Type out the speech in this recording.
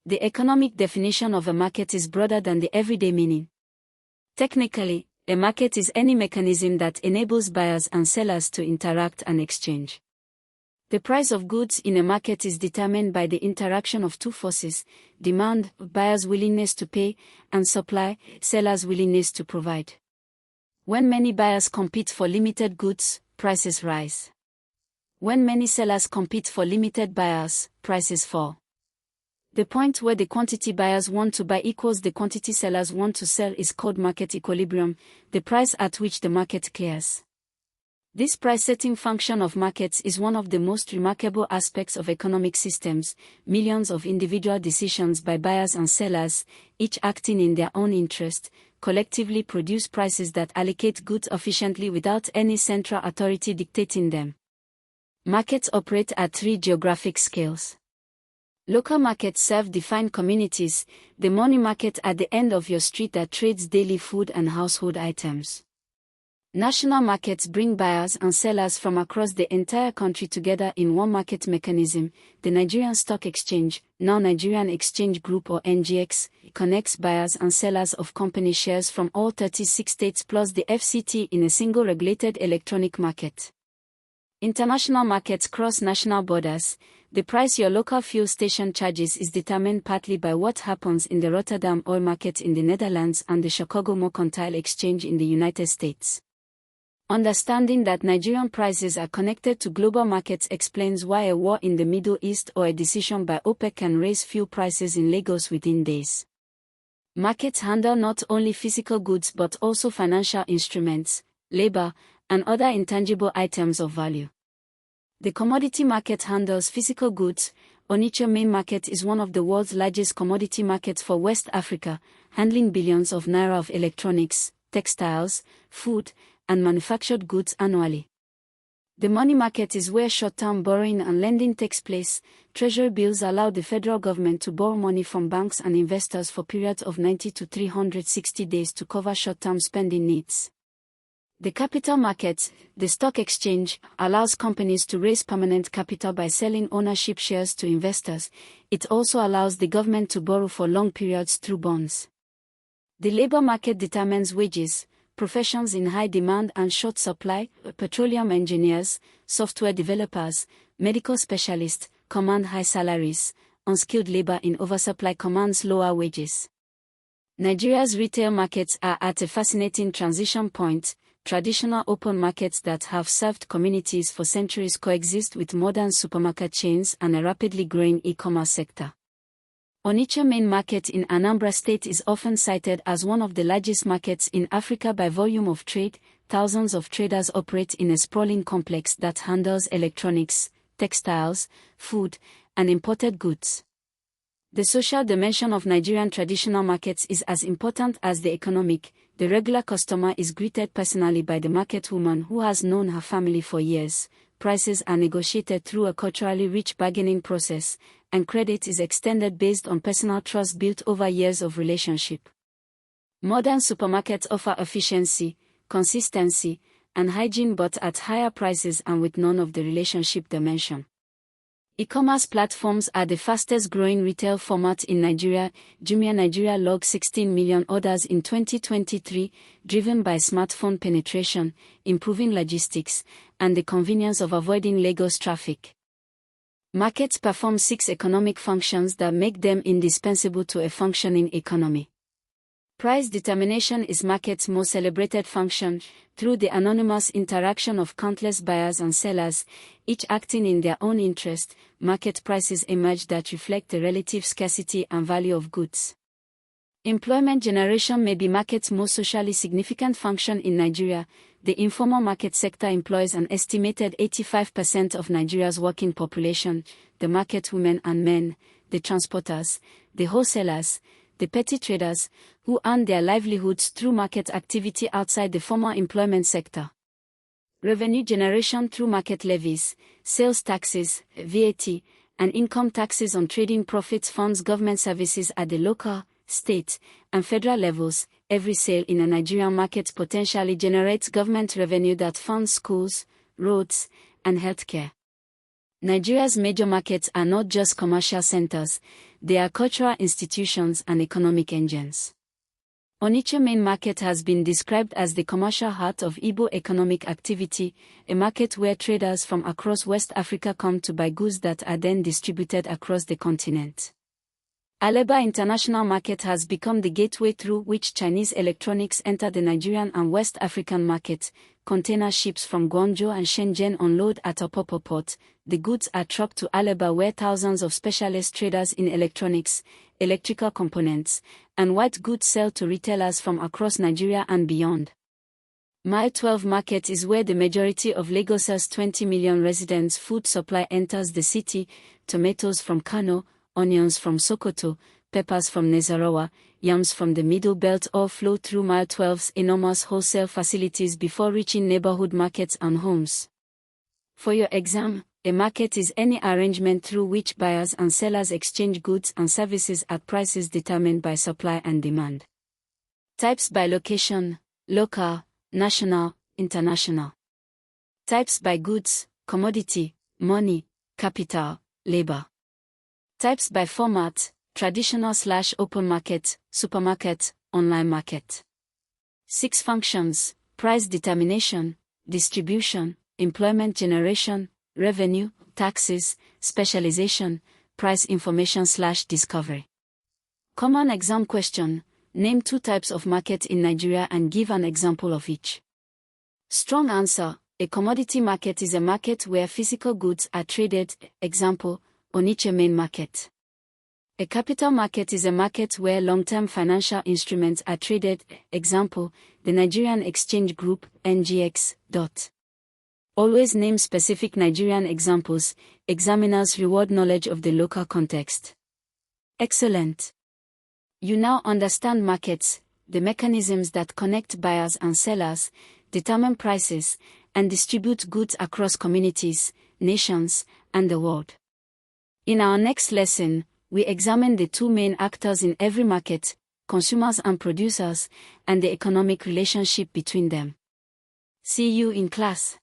The economic definition of a market is broader than the everyday meaning. Technically, a market is any mechanism that enables buyers and sellers to interact and exchange. The price of goods in a market is determined by the interaction of two forces: demand, buyers' willingness to pay, and supply, sellers' willingness to provide. When many buyers compete for limited goods, prices rise. When many sellers compete for limited buyers, prices fall. The point where the quantity buyers want to buy equals the quantity sellers want to sell is called market equilibrium, the price at which the market clears. This price-setting function of markets is one of the most remarkable aspects of economic systems. Millions of individual decisions by buyers and sellers, each acting in their own interest, collectively produce prices that allocate goods efficiently without any central authority dictating them. Markets operate at three geographic scales. Local markets serve defined communities, the money market at the end of your street that trades daily food and household items. National markets bring buyers and sellers from across the entire country together in one market mechanism. The Nigerian Stock Exchange, now Nigerian Exchange Group or NGX, connects buyers and sellers of company shares from all 36 states plus the FCT in a single regulated electronic market. International markets cross national borders. The price your local fuel station charges is determined partly by what happens in the Rotterdam oil market in the Netherlands and the Chicago Mercantile Exchange in the United States. Understanding that Nigerian prices are connected to global markets explains why a war in the Middle East or a decision by OPEC can raise fuel prices in Lagos within days. Markets handle not only physical goods but also financial instruments, labor, and other intangible items of value. The commodity market handles physical goods. Onitsha main market is one of the world's largest commodity markets for West Africa, handling billions of naira of electronics, textiles, food, and manufactured goods annually. The money market is where short-term borrowing and lending takes place. Treasury bills allow the federal government to borrow money from banks and investors for periods of 90 to 360 days to cover short-term spending needs. The capital market, the stock exchange, allows companies to raise permanent capital by selling ownership shares to investors. It also allows the government to borrow for long periods through bonds. The labor market determines wages. Professions in high demand and short supply, petroleum engineers, software developers, medical specialists, command high salaries. Unskilled labor in oversupply commands lower wages. Nigeria's retail markets are at a fascinating transition point. Traditional open markets that have served communities for centuries coexist with modern supermarket chains and a rapidly growing e-commerce sector. Onitsha main market in Anambra State is often cited as one of the largest markets in Africa by volume of trade. Thousands of traders operate in a sprawling complex that handles electronics, textiles, food, and imported goods. The social dimension of Nigerian traditional markets is as important as the economic. The regular customer is greeted personally by the market woman who has known her family for years. Prices are negotiated through a culturally rich bargaining process, and credit is extended based on personal trust built over years of relationship. Modern supermarkets offer efficiency, consistency, and hygiene but at higher prices and with none of the relationship dimension. E-commerce platforms are the fastest growing retail format in Nigeria. Jumia Nigeria logged 16 million orders in 2023, driven by smartphone penetration, improving logistics, and the convenience of avoiding Lagos traffic. Markets perform 6 economic functions that make them indispensable to a functioning economy. Price determination is market's most celebrated function. Through the anonymous interaction of countless buyers and sellers, each acting in their own interest, market prices emerge that reflect the relative scarcity and value of goods. Employment generation may be market's most socially significant function in Nigeria. The informal market sector employs an estimated 85% of Nigeria's working population, the market women and men, the transporters, the wholesalers, the petty traders, who earn their livelihoods through market activity outside the formal employment sector. Revenue generation through market levies, sales taxes, VAT, and income taxes on trading profits funds government services at the local, state, and federal levels. Every sale in a Nigerian market potentially generates government revenue that funds schools, roads, and healthcare. Nigeria's major markets are not just commercial centers, They are cultural institutions and economic engines. Onitsha main market has been described as the commercial heart of Igbo economic activity, a market where traders from across West Africa come to buy goods that are then distributed across the continent. Alaba International Market has become the gateway through which Chinese electronics enter the Nigerian and West African market. Container ships from Guangzhou and Shenzhen unload at Opopo port. The goods are trucked to Alaba where thousands of specialist traders in electronics, electrical components, and white goods sell to retailers from across Nigeria and beyond. Mile 12 Market is where the majority of Lagos's 20 million residents' food supply enters the city. Tomatoes from Kano, onions from Sokoto, peppers from Nezarawa, yams from the Middle Belt all flow through Mile 12's enormous wholesale facilities before reaching neighborhood markets and homes. For your exam, a market is any arrangement through which buyers and sellers exchange goods and services at prices determined by supply and demand. Types by location: local, national, international. Types by goods: commodity, money, capital, labor. Types by format: traditional/open market, supermarket, online market. 6 functions: price determination, distribution, employment generation, revenue, taxes, specialization, price information/discovery. Common exam question: name 2 types of market in Nigeria and give an example of each. Strong answer: a commodity market is a market where physical goods are traded. Example: Onitsha main market. A capital market is a market where long-term financial instruments are traded. Example: the Nigerian Exchange Group, NGX. Always name specific Nigerian examples. Examiners reward knowledge of the local context. Excellent. You now understand markets, the mechanisms that connect buyers and sellers, determine prices, and distribute goods across communities, nations, and the world. In our next lesson, we examine the 2 main actors in every market, consumers and producers, and the economic relationship between them. See you in class.